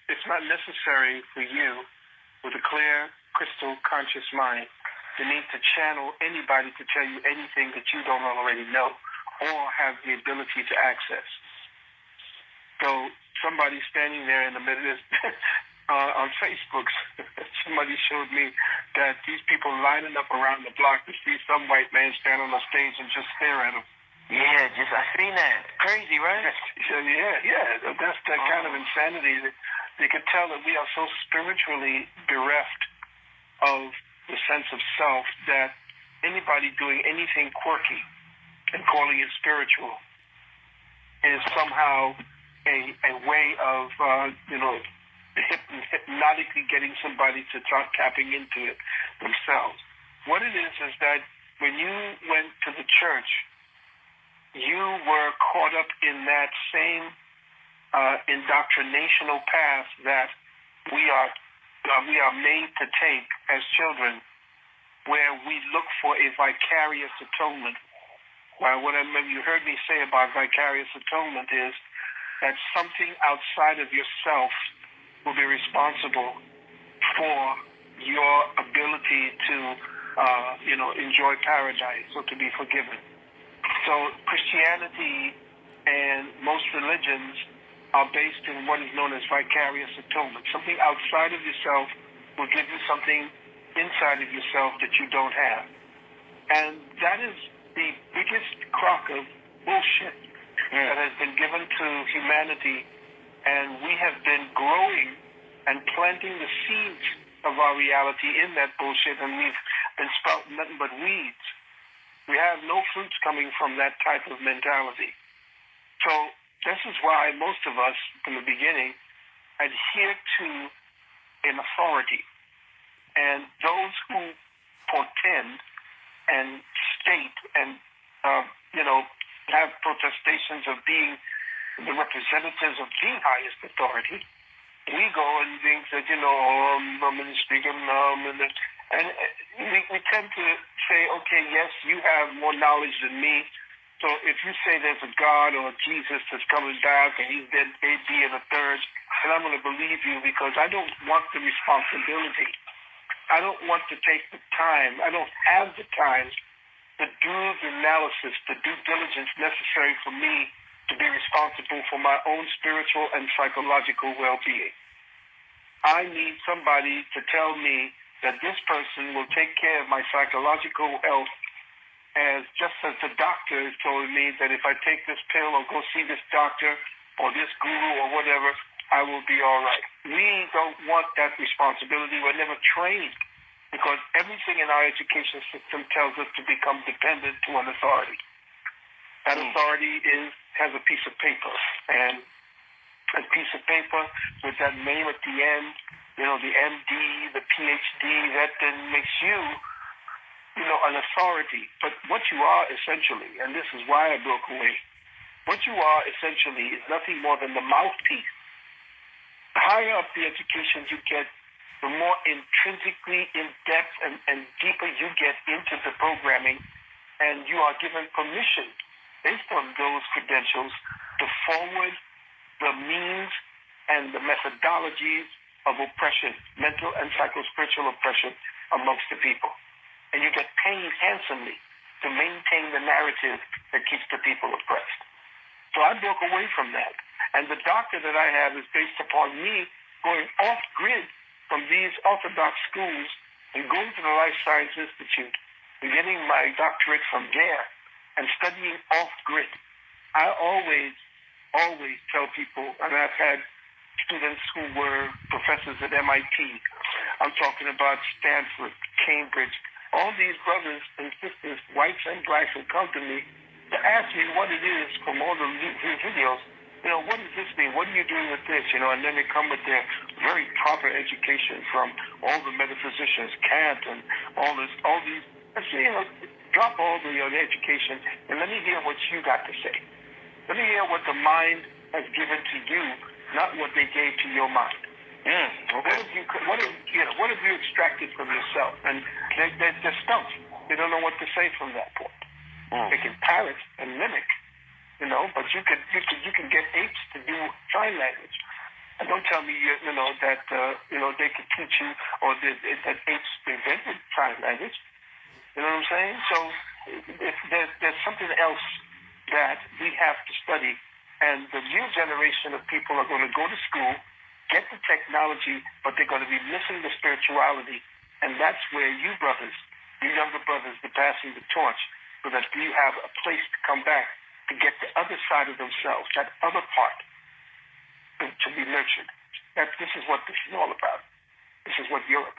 it's not necessary for you, with a clear, crystal, conscious mind, the need to channel anybody to tell you anything that you don't already know or have the ability to access. So somebody standing there in the middle of on Facebook, somebody showed me that these people lining up around the block to see some white man stand on the stage and just stare at him. Yeah, I seen that. Crazy, right? Yeah. That's that kind of insanity. You can tell that we are so spiritually bereft of the sense of self that anybody doing anything quirky and calling it spiritual is somehow a way of, hypnotically getting somebody to start tapping into it themselves. What it is that when you went to the church, you were caught up in that same indoctrinational path that we are made to take as children, where we look for a vicarious atonement. What you heard me say about vicarious atonement is that something outside of yourself will be responsible for your ability to, enjoy paradise or to be forgiven. So Christianity and most religions are based in what is known as vicarious atonement. Something outside of yourself will give you something inside of yourself that you don't have. And that is the biggest crock of bullshit that has been given to humanity. And we have been growing and planting the seeds of our reality in that bullshit, and we've been sprouting nothing but weeds. We have no fruits coming from that type of mentality. So this is why most of us, from the beginning, adhere to an authority. And those who portend and state and, have protestations of being the representatives of the highest authority, we go and think that, I'm going to speak and we tend to say, okay, yes, you have more knowledge than me. So if you say there's a God or a Jesus that's coming back and he's dead, A, B, and a third, and I'm going to believe you because I don't want the responsibility. I don't want to take the time. I don't have the time to do the analysis, the due diligence necessary for me to be responsible for my own spiritual and psychological well-being. I need somebody to tell me that this person will take care of my psychological health just as the doctor has told me that if I take this pill or go see this doctor or this guru or whatever, I will be all right. We don't want that responsibility. We're never trained because everything in our education system tells us to become dependent to an authority. That authority has a piece of paper, and a piece of paper with that name at the end, the MD, the PhD, that then makes you, an authority. But what you are essentially, and this is why I broke away, what you are essentially is nothing more than the mouthpiece. The higher up the education you get, the more intrinsically in-depth and deeper you get into the programming, and you are given permission, based on those credentials, to forward the means and the methodologies of oppression, mental and psychospiritual oppression amongst the people. And you get paid handsomely to maintain the narrative that keeps the people oppressed. So I broke away from that. And the doctor that I have is based upon me going off-grid from these orthodox schools and going to the Life Science Institute and getting my doctorate from there and studying off-grid. I always tell people, and I've had students who were professors at MIT, I'm talking about Stanford, Cambridge, all these brothers and sisters, whites and blacks, who come to me to ask me what it is from all the videos. What does this mean? What are you doing with this? And then they come with their very proper education from all the metaphysicians, Kant, and all these. I say, drop all the education and let me hear what you got to say. Let me hear what the mind has given to you, not what they gave to your mind. Okay. What have you extracted from yourself? And they're stumped. They don't know what to say from that point. They can parrot and mimic, but you can get apes to do sign language. And don't tell me that they could teach you or that apes invented sign language. You know what I'm saying? So if there's something else that we have to study, and the new generation of people are going to go to school, get the technology, but they're going to be missing the spirituality, and that's where you brothers, you younger brothers, are passing the torch, so that you have a place to come back to get the other side of themselves, that other part, to be nurtured. This is what this is all about. This is what you're about.